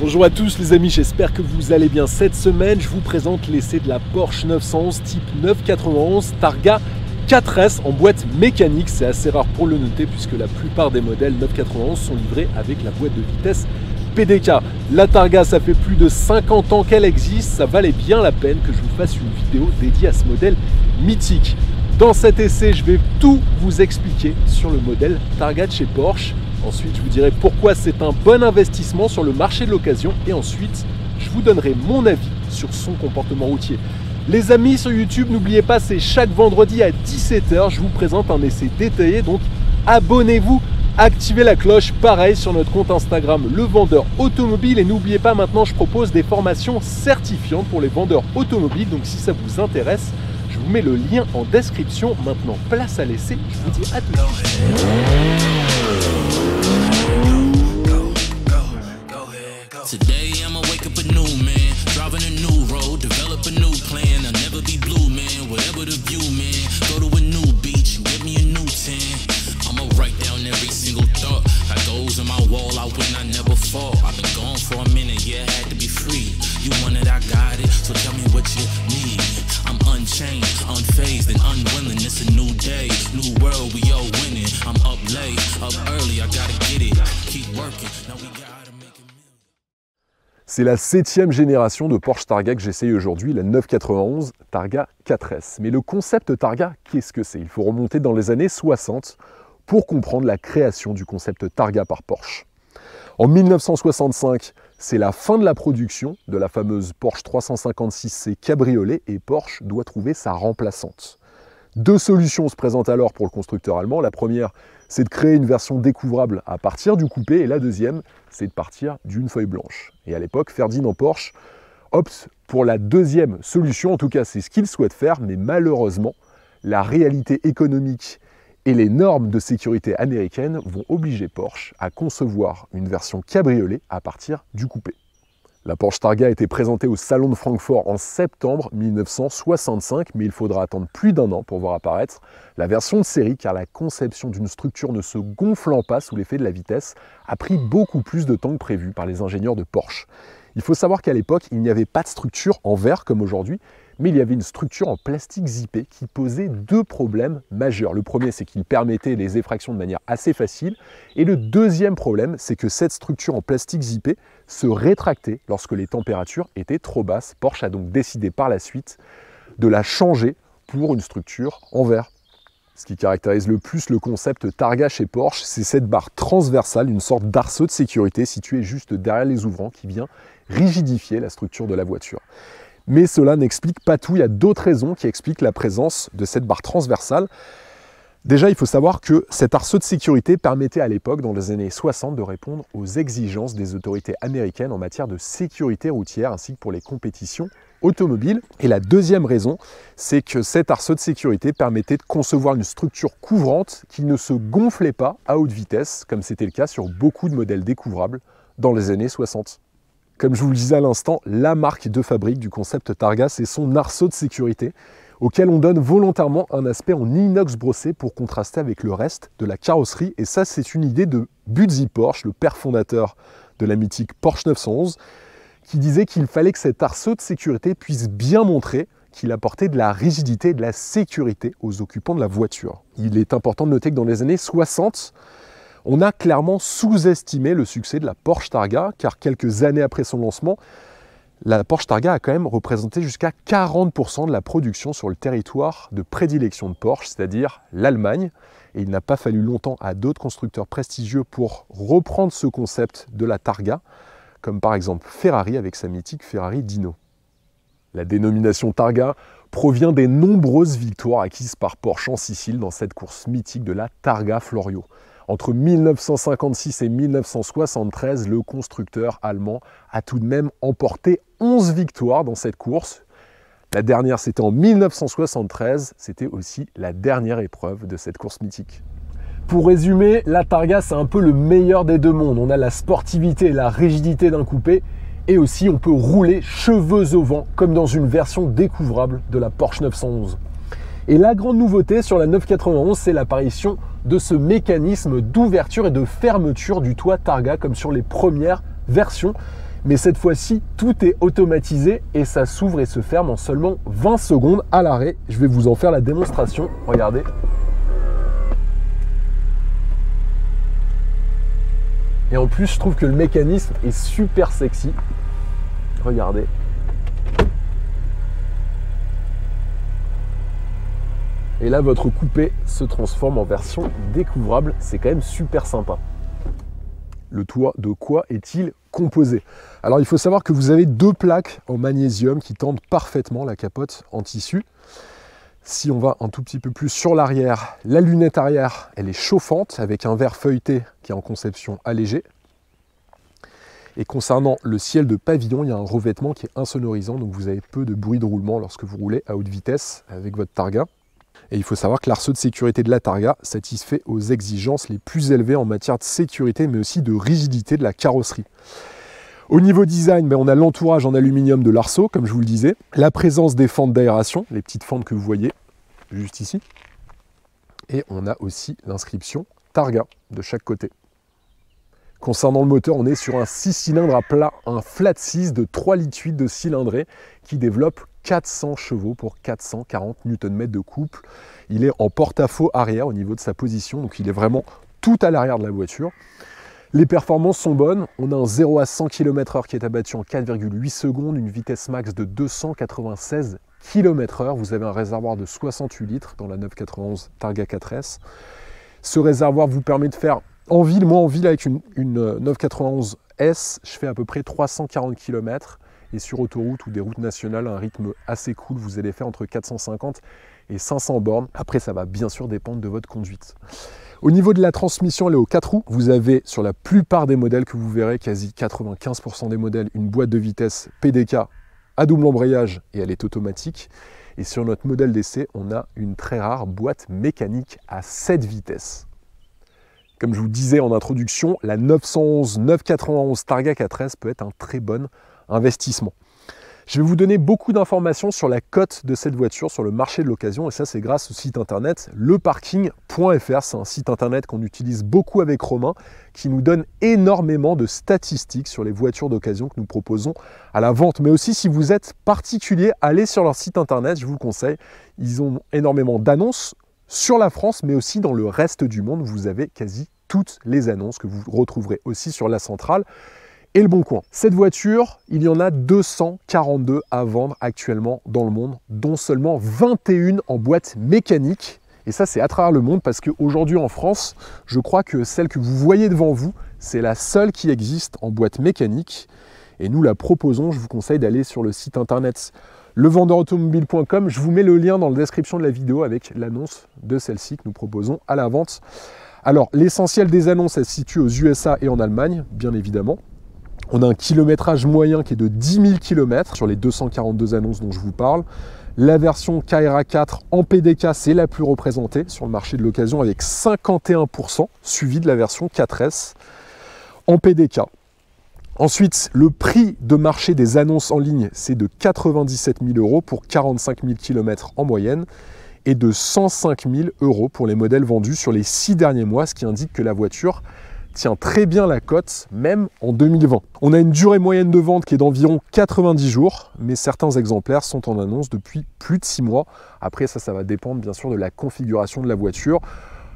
Bonjour à tous les amis, j'espère que vous allez bien. Cette semaine, je vous présente l'essai de la Porsche 911 type 991 Targa 4S en boîte mécanique. C'est assez rare pour le noter puisque la plupart des modèles 991 sont livrés avec la boîte de vitesse PDK. La Targa, ça fait plus de 50 ans qu'elle existe, ça valait bien la peine que je vous fasse une vidéo dédiée à ce modèle mythique. Dans cet essai, je vais tout vous expliquer sur le modèle Targa de chez Porsche. Ensuite, je vous dirai pourquoi c'est un bon investissement sur le marché de l'occasion. Et ensuite, je vous donnerai mon avis sur son comportement routier. Les amis sur YouTube, n'oubliez pas, c'est chaque vendredi à 17 h. Je vous présente un essai détaillé. Donc, abonnez-vous, activez la cloche. Pareil sur notre compte Instagram, Le Vendeur Automobile. Et n'oubliez pas, maintenant, je propose des formations certifiantes pour les vendeurs automobiles. Donc, si ça vous intéresse, je vous mets le lien en description. Maintenant, place à l'essai. Je vous dis à tout de suite. Today I'ma wake up a new man, driving a new road, develop a new plan. I'll never be blue, man, whatever the view, man. Go to a new beach, give me a new tan. I'ma write down every single thought that goes on my wall. I win, I never fall. I've been gone for a minute, yeah, I had to be free. You want it, I got it, so tell me what you need. I'm unchained, unfazed, and unwilling. It's a new day, new world, we all winning. I'm up late, up early, I gotta get it. Keep working, now we gotta make it. C'est la 7e génération de Porsche Targa que j'essaye aujourd'hui, la 991 Targa 4S. Mais le concept Targa, qu'est-ce que c'est? Il faut remonter dans les années 60 pour comprendre la création du concept Targa par Porsche. En 1965, c'est la fin de la production de la fameuse Porsche 356C cabriolet et Porsche doit trouver sa remplaçante. Deux solutions se présentent alors pour le constructeur allemand. La première, c'est de créer une version découvrable à partir du coupé, et la deuxième, c'est de partir d'une feuille blanche. Et à l'époque, Ferdinand Porsche opte pour la deuxième solution, en tout cas c'est ce qu'il souhaite faire, mais malheureusement, la réalité économique et les normes de sécurité américaines vont obliger Porsche à concevoir une version cabriolet à partir du coupé. La Porsche Targa a été présentée au Salon de Francfort en septembre 1965, mais il faudra attendre plus d'1 an pour voir apparaître la version de série, car la conception d'une structure ne se gonflant pas sous l'effet de la vitesse a pris beaucoup plus de temps que prévu par les ingénieurs de Porsche. Il faut savoir qu'à l'époque, il n'y avait pas de structure en verre comme aujourd'hui, mais il y avait une structure en plastique zippé qui posait deux problèmes majeurs. Le premier, c'est qu'il permettait les effractions de manière assez facile. Et le deuxième problème, c'est que cette structure en plastique zippé se rétractait lorsque les températures étaient trop basses. Porsche a donc décidé par la suite de la changer pour une structure en verre. Ce qui caractérise le plus le concept Targa chez Porsche, c'est cette barre transversale, une sorte d'arceau de sécurité situé juste derrière les ouvrants qui vient rigidifier la structure de la voiture. Mais cela n'explique pas tout, il y a d'autres raisons qui expliquent la présence de cette barre transversale. Déjà, il faut savoir que cet arceau de sécurité permettait à l'époque, dans les années 60, de répondre aux exigences des autorités américaines en matière de sécurité routière ainsi que pour les compétitions automobiles. Et la deuxième raison, c'est que cet arceau de sécurité permettait de concevoir une structure couvrante qui ne se gonflait pas à haute vitesse, comme c'était le cas sur beaucoup de modèles découvrables dans les années 60. Comme je vous le disais à l'instant, la marque de fabrique du concept Targa, c'est son arceau de sécurité, auquel on donne volontairement un aspect en inox brossé pour contraster avec le reste de la carrosserie. Et ça, c'est une idée de Budsy Porsche, le père fondateur de la mythique Porsche 911, qui disait qu'il fallait que cet arceau de sécurité puisse bien montrer qu'il apportait de la rigidité et de la sécurité aux occupants de la voiture. Il est important de noter que dans les années 60, on a clairement sous-estimé le succès de la Porsche Targa, car quelques années après son lancement, la Porsche Targa a quand même représenté jusqu'à 40% de la production sur le territoire de prédilection de Porsche, c'est-à-dire l'Allemagne. Et il n'a pas fallu longtemps à d'autres constructeurs prestigieux pour reprendre ce concept de la Targa, comme par exemple Ferrari avec sa mythique Ferrari Dino. La dénomination Targa provient des nombreuses victoires acquises par Porsche en Sicile dans cette course mythique de la Targa Florio. Entre 1956 et 1973, le constructeur allemand a tout de même emporté 11 victoires dans cette course. La dernière, c'était en 1973. C'était aussi la dernière épreuve de cette course mythique. Pour résumer, la Targa, c'est un peu le meilleur des deux mondes. On a la sportivité et la rigidité d'un coupé. Et aussi, on peut rouler cheveux au vent, comme dans une version découvrable de la Porsche 911. Et la grande nouveauté sur la 991, c'est l'apparition de ce mécanisme d'ouverture et de fermeture du toit Targa, comme sur les premières versions. Mais cette fois-ci, tout est automatisé et ça s'ouvre et se ferme en seulement 20 secondes à l'arrêt. Je vais vous en faire la démonstration. Regardez. Et en plus, je trouve que le mécanisme est super sexy. Regardez. Et là, votre coupé se transforme en version découvrable. C'est quand même super sympa. Le toit, de quoi est-il composé? Alors, il faut savoir que vous avez 2 plaques en magnésium qui tendent parfaitement la capote en tissu. Si on va un tout petit peu plus sur l'arrière, la lunette arrière, elle est chauffante avec un verre feuilleté qui est en conception allégée. Et concernant le ciel de pavillon, il y a un revêtement qui est insonorisant, donc vous avez peu de bruit de roulement lorsque vous roulez à haute vitesse avec votre Targa. Et il faut savoir que l'arceau de sécurité de la Targa satisfait aux exigences les plus élevées en matière de sécurité, mais aussi de rigidité de la carrosserie. Au niveau design, on a l'entourage en aluminium de l'arceau, comme je vous le disais, la présence des fentes d'aération, les petites fentes que vous voyez juste ici, et on a aussi l'inscription Targa de chaque côté. Concernant le moteur, on est sur un 6 cylindres à plat, un flat 6 de 3,8 litres de cylindrée qui développe 400 chevaux pour 440 Nm de couple. Il est en porte-à-faux arrière au niveau de sa position, donc il est vraiment tout à l'arrière de la voiture. Les performances sont bonnes, on a un 0 à 100 km/h qui est abattu en 4,8 secondes, une vitesse max de 296 km/h. Vous avez un réservoir de 68 litres dans la 991 Targa 4S. Ce réservoir vous permet de faire en ville, moi en ville avec une 991 S, je fais à peu près 340 km. Et sur autoroute ou des routes nationales, un rythme assez cool, vous allez faire entre 450 et 500 bornes. Après, ça va bien sûr dépendre de votre conduite. Au niveau de la transmission, elle est aux 4 roues. Vous avez sur la plupart des modèles que vous verrez, quasi 95% des modèles, une boîte de vitesse PDK à double embrayage et elle est automatique. Et sur notre modèle d'essai, on a une très rare boîte mécanique à 7 vitesses. Comme je vous disais en introduction, la 991 Targa 4S peut être un très bon investissement. Je vais vous donner beaucoup d'informations sur la cote de cette voiture sur le marché de l'occasion et ça c'est grâce au site internet leparking.fr. C'est un site internet qu'on utilise beaucoup avec Romain qui nous donne énormément de statistiques sur les voitures d'occasion que nous proposons à la vente. Mais aussi si vous êtes particulier, allez sur leur site internet, je vous le conseille. Ils ont énormément d'annonces sur la France mais aussi dans le reste du monde. Vous avez quasi toutes les annonces que vous retrouverez aussi sur la centrale et le Bon Coin. Cette voiture, il y en a 242 à vendre actuellement dans le monde, dont seulement 21 en boîte mécanique. Et ça, c'est à travers le monde parce qu'aujourd'hui en France, je crois que celle que vous voyez devant vous, c'est la seule qui existe en boîte mécanique. Et nous la proposons, je vous conseille d'aller sur le site internet levendeuautomobile.com. Je vous mets le lien dans la description de la vidéo avec l'annonce de celle-ci que nous proposons à la vente. Alors, l'essentiel des annonces, elle se situe aux USA et en Allemagne, bien évidemment. On a un kilométrage moyen qui est de 10 000 km sur les 242 annonces dont je vous parle. La version Carrera 4 en PDK, c'est la plus représentée sur le marché de l'occasion avec 51%, suivi de la version 4S en PDK. Ensuite, le prix de marché des annonces en ligne, c'est de 97 000 € pour 45 000 km en moyenne et de 105 000 € pour les modèles vendus sur les 6 derniers mois, ce qui indique que la voiture tient très bien la cote, même en 2020. On a une durée moyenne de vente qui est d'environ 90 jours, mais certains exemplaires sont en annonce depuis plus de 6 mois. Après, ça va dépendre bien sûr de la configuration de la voiture.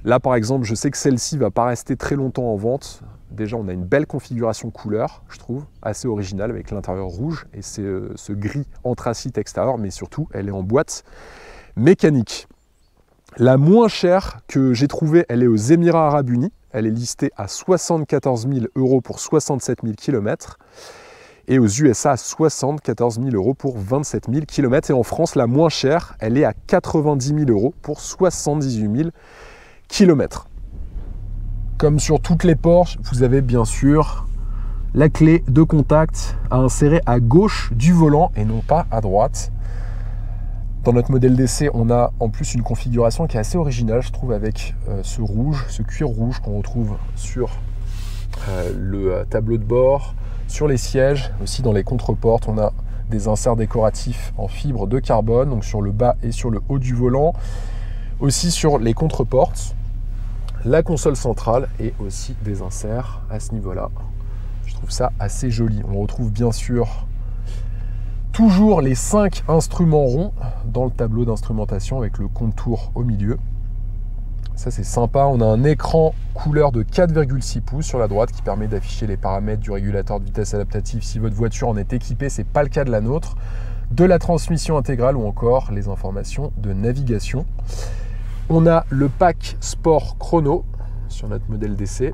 Là, par exemple, je sais que celle-ci ne va pas rester très longtemps en vente. Déjà, on a une belle configuration couleur, je trouve, assez originale avec l'intérieur rouge et ce gris anthracite extérieur, mais surtout, elle est en boîte mécanique. La moins chère que j'ai trouvée, elle est aux Émirats Arabes Unis. Elle est listée à 74 000 € pour 67 000 km et aux USA à 74 000 € pour 27 000 km. Et en France, la moins chère, elle est à 90 000 € pour 78 000 km. Comme sur toutes les Porsche, vous avez bien sûr la clé de contact à insérer à gauche du volant et non pas à droite. Dans notre modèle d'essai, on a en plus une configuration qui est assez originale, je trouve, avec ce rouge, ce cuir rouge qu'on retrouve sur le tableau de bord, sur les sièges, aussi dans les contreportes. On a des inserts décoratifs en fibre de carbone, donc sur le bas et sur le haut du volant. Aussi sur les contreportes, la console centrale et aussi des inserts à ce niveau-là. Je trouve ça assez joli. On retrouve bien sûr toujours les 5 instruments ronds dans le tableau d'instrumentation avec le contour au milieu. Ça c'est sympa, on a un écran couleur de 4,6 pouces sur la droite qui permet d'afficher les paramètres du régulateur de vitesse adaptatif si votre voiture en est équipée, c'est pas le cas de la nôtre, de la transmission intégrale ou encore les informations de navigation. On a le pack Sport Chrono sur notre modèle d'essai,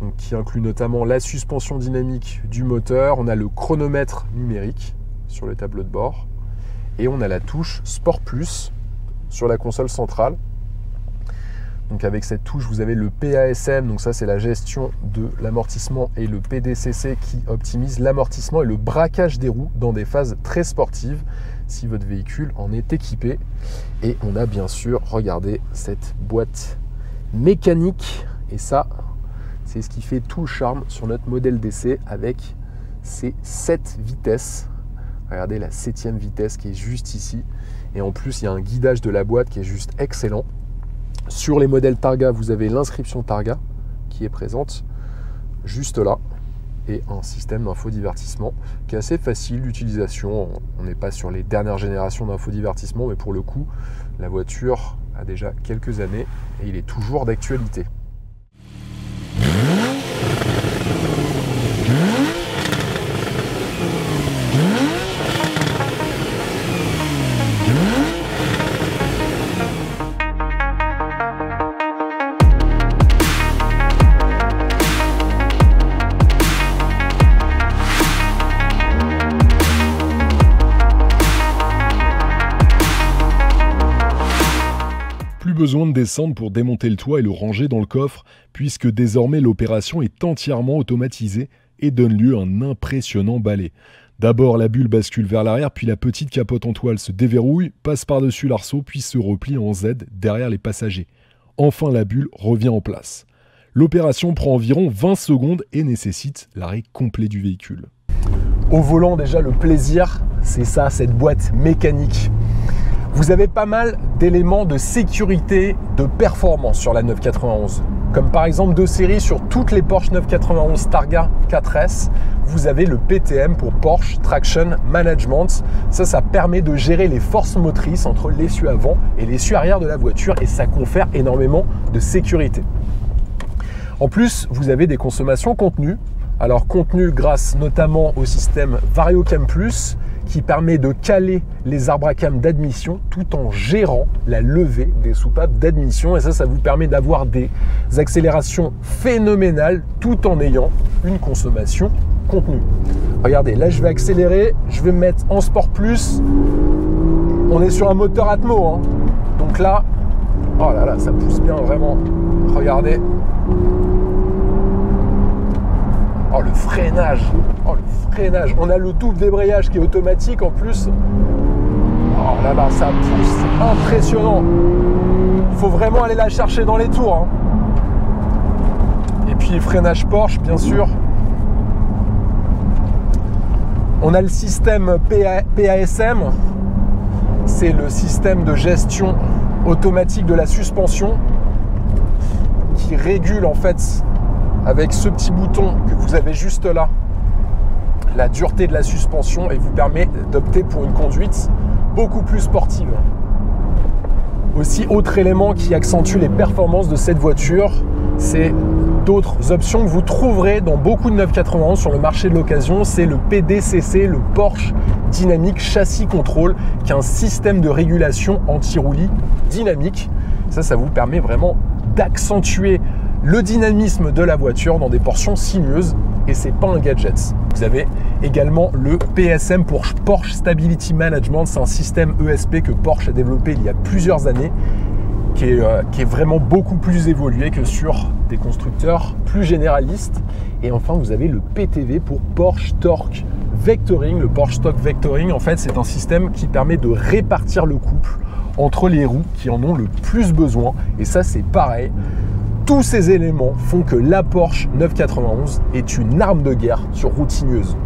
donc qui inclut notamment la suspension dynamique du moteur, on a le chronomètre numérique sur le tableau de bord et on a la touche Sport Plus sur la console centrale. Donc avec cette touche, vous avez le PASM, donc ça c'est la gestion de l'amortissement, et le PDCC qui optimise l'amortissement et le braquage des roues dans des phases très sportives, si votre véhicule en est équipé. Et on a bien sûr, regardez, cette boîte mécanique, et ça, c'est ce qui fait tout le charme sur notre modèle d'essai avec ces 7 vitesses. Regardez la 7e vitesse qui est juste ici, et en plus il y a un guidage de la boîte qui est juste excellent. Sur les modèles Targa, vous avez l'inscription Targa qui est présente juste là et un système d'infodivertissement qui est assez facile d'utilisation. On n'est pas sur les dernières générations d'infodivertissement, mais pour le coup, la voiture a déjà quelques années et il est toujours d'actualité. Besoin de descendre pour démonter le toit et le ranger dans le coffre, puisque désormais l'opération est entièrement automatisée et donne lieu à un impressionnant balai. D'abord, la bulle bascule vers l'arrière, puis la petite capote en toile se déverrouille, passe par-dessus l'arceau, puis se replie en Z derrière les passagers. Enfin, la bulle revient en place. L'opération prend environ 20 secondes et nécessite l'arrêt complet du véhicule. Au volant, déjà, le plaisir, c'est ça, cette boîte mécanique. Vous avez pas mal d'éléments de sécurité, de performance sur la 991. Comme par exemple de série sur toutes les Porsche 991 Targa 4S, vous avez le PTM pour Porsche Traction Management. Ça permet de gérer les forces motrices entre l'essieu avant et l'essieu arrière de la voiture et ça confère énormément de sécurité. En plus, vous avez des consommations contenues. Alors contenu grâce notamment au système VarioCam Plus qui permet de caler les arbres à cam d'admission tout en gérant la levée des soupapes d'admission. Et ça vous permet d'avoir des accélérations phénoménales tout en ayant une consommation contenue. Regardez, là je vais accélérer, je vais me mettre en Sport Plus. On est sur un moteur Atmo, hein. Donc là, oh là là, ça pousse bien vraiment. Regardez. Oh le freinage, on a le double débrayage qui est automatique en plus. Oh là-bas, ça pousse, c'est impressionnant. Il faut vraiment aller la chercher dans les tours, hein. Et puis freinage Porsche, bien sûr. On a le système PASM, c'est le système de gestion automatique de la suspension qui régule en fait avec ce petit bouton que vous avez juste là, la dureté de la suspension et vous permet d'opter pour une conduite beaucoup plus sportive. Aussi, autre élément qui accentue les performances de cette voiture, c'est d'autres options que vous trouverez dans beaucoup de 991 sur le marché de l'occasion, c'est le PDCC, le Porsche Dynamic Chassis Control, qui est un système de régulation anti-roulis dynamique. Ça vous permet vraiment d'accentuer le dynamisme de la voiture dans des portions sinueuses et c'est pas un gadget. Vous avez également le PSM pour Porsche Stability Management, c'est un système ESP que Porsche a développé il y a plusieurs années qui est vraiment beaucoup plus évolué que sur des constructeurs plus généralistes. Et enfin vous avez le PTV pour Porsche Torque Vectoring. Le Porsche Torque Vectoring, en fait, c'est un système qui permet de répartir le couple entre les roues qui en ont le plus besoin et ça c'est pareil. Tous ces éléments font que la Porsche 991 est une arme de guerre sur route sinueuse.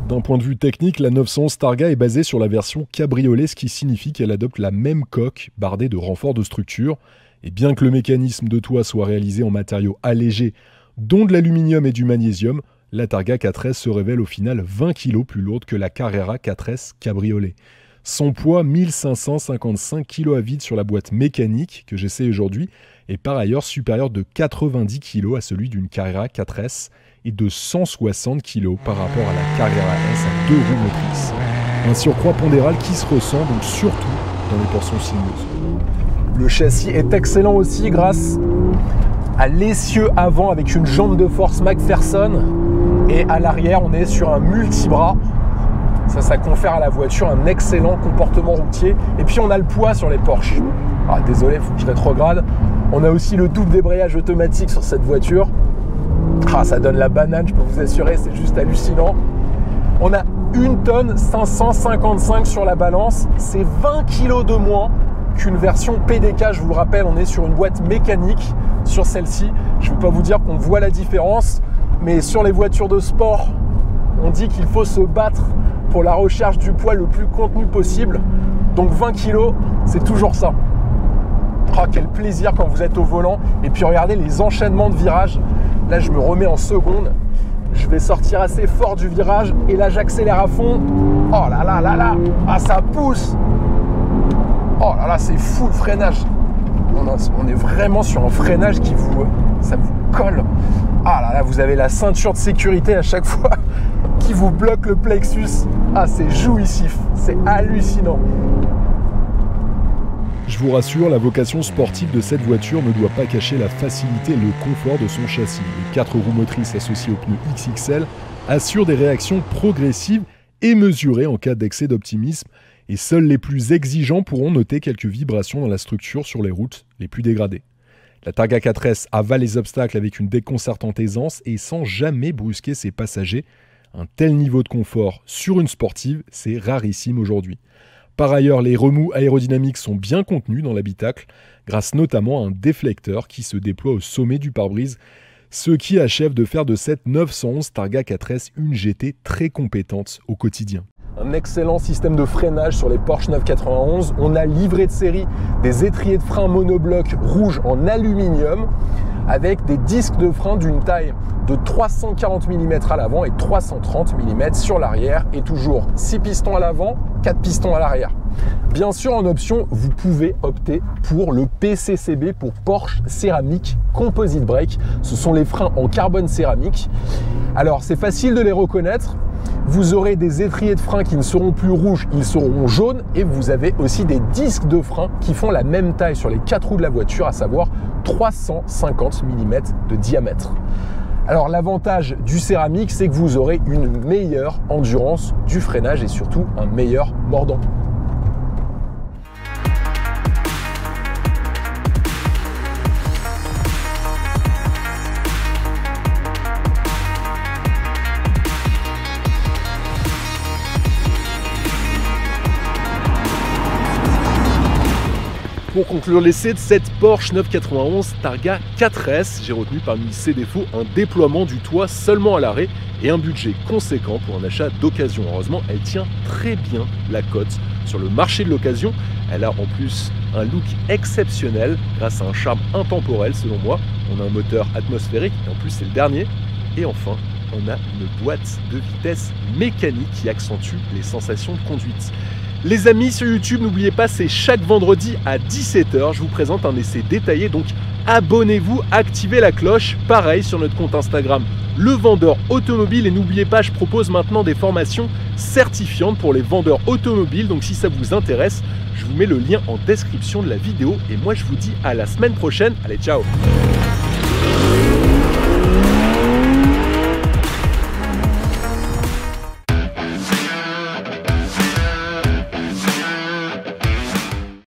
D'un point de vue technique, la 911 Targa est basée sur la version cabriolet, ce qui signifie qu'elle adopte la même coque bardée de renforts de structure. Et bien que le mécanisme de toit soit réalisé en matériaux allégés, dont de l'aluminium et du magnésium, la Targa 4S se révèle au final 20 kg plus lourde que la Carrera 4S Cabriolet. Son poids, 1555 kg à vide sur la boîte mécanique que j'essaie aujourd'hui, est par ailleurs supérieur de 90 kg à celui d'une Carrera 4S et de 160 kg par rapport à la Carrera S à 2 roues motrices. Un surcroît pondéral qui se ressent donc surtout dans les portions sinueuses. Le châssis est excellent aussi grâce à l'essieu avant avec une jambe de force McPherson, et à l'arrière on est sur un multibras. Ça confère à la voiture un excellent comportement routier. Et puis on a le poids sur les Porsche. Ah, désolé, faut que je rétrograde. On a aussi le double débrayage automatique sur cette voiture. Ah, ça donne la banane, je peux vous assurer, c'est juste hallucinant. On a 1 tonne 555 sur la balance. C'est 20 kg de moins qu'une version PDK. Je vous le rappelle, on est sur une boîte mécanique sur celle-ci. Je ne vais pas vous dire qu'on voit la différence, mais sur les voitures de sport, on dit qu'il faut se battre pour la recherche du poids le plus contenu possible. Donc 20 kg, c'est toujours ça. Oh, quel plaisir quand vous êtes au volant. Et puis regardez les enchaînements de virages. Là, je me remets en seconde. Je vais sortir assez fort du virage. Et là, j'accélère à fond. Oh là là là là. Ah, ça pousse. Oh là là, c'est fou le freinage. On est vraiment sur un freinage qui ça vous colle. Ah là là, vous avez la ceinture de sécurité à chaque fois qui vous bloque le plexus. Ah, c'est jouissif. C'est hallucinant. Je vous rassure, la vocation sportive de cette voiture ne doit pas cacher la facilité et le confort de son châssis. Les 4 roues motrices associées aux pneus XXL assurent des réactions progressives et mesurées en cas d'excès d'optimisme, et seuls les plus exigeants pourront noter quelques vibrations dans la structure sur les routes les plus dégradées. La Targa 4S avale les obstacles avec une déconcertante aisance et sans jamais brusquer ses passagers. Un tel niveau de confort sur une sportive, c'est rarissime aujourd'hui. Par ailleurs, les remous aérodynamiques sont bien contenus dans l'habitacle, grâce notamment à un déflecteur qui se déploie au sommet du pare-brise, ce qui achève de faire de cette 911 Targa 4S une GT très compétente au quotidien. Un excellent système de freinage sur les Porsche 991. On a livré de série des étriers de frein monobloc rouges en aluminium avec des disques de frein d'une taille de 340 mm à l'avant et 330 mm sur l'arrière, et toujours 6 pistons à l'avant, 4 pistons à l'arrière. Bien sûr, en option, vous pouvez opter pour le PCCB, pour Porsche Ceramic Composite Brake. Ce sont les freins en carbone céramique. Alors, c'est facile de les reconnaître. Vous aurez des étriers de frein qui ne seront plus rouges, ils seront jaunes, et vous avez aussi des disques de frein qui font la même taille sur les 4 roues de la voiture, à savoir 350 mm de diamètre. Alors l'avantage du céramique, c'est que vous aurez une meilleure endurance du freinage et surtout un meilleur mordant. Pour conclure l'essai de cette Porsche 991 Targa 4S, j'ai retenu parmi ses défauts un déploiement du toit seulement à l'arrêt et un budget conséquent pour un achat d'occasion. Heureusement, elle tient très bien la cote sur le marché de l'occasion. Elle a en plus un look exceptionnel grâce à un charme intemporel selon moi. On a un moteur atmosphérique et en plus c'est le dernier. Et enfin, on a une boîte de vitesse mécanique qui accentue les sensations de conduite. Les amis, sur YouTube, n'oubliez pas, c'est chaque vendredi à 17 h. Je vous présente un essai détaillé, donc abonnez-vous, activez la cloche. Pareil sur notre compte Instagram, Le Vendeur Automobile. Et n'oubliez pas, je propose maintenant des formations certifiantes pour les vendeurs automobiles. Donc si ça vous intéresse, je vous mets le lien en description de la vidéo. Et moi, je vous dis à la semaine prochaine. Allez, ciao!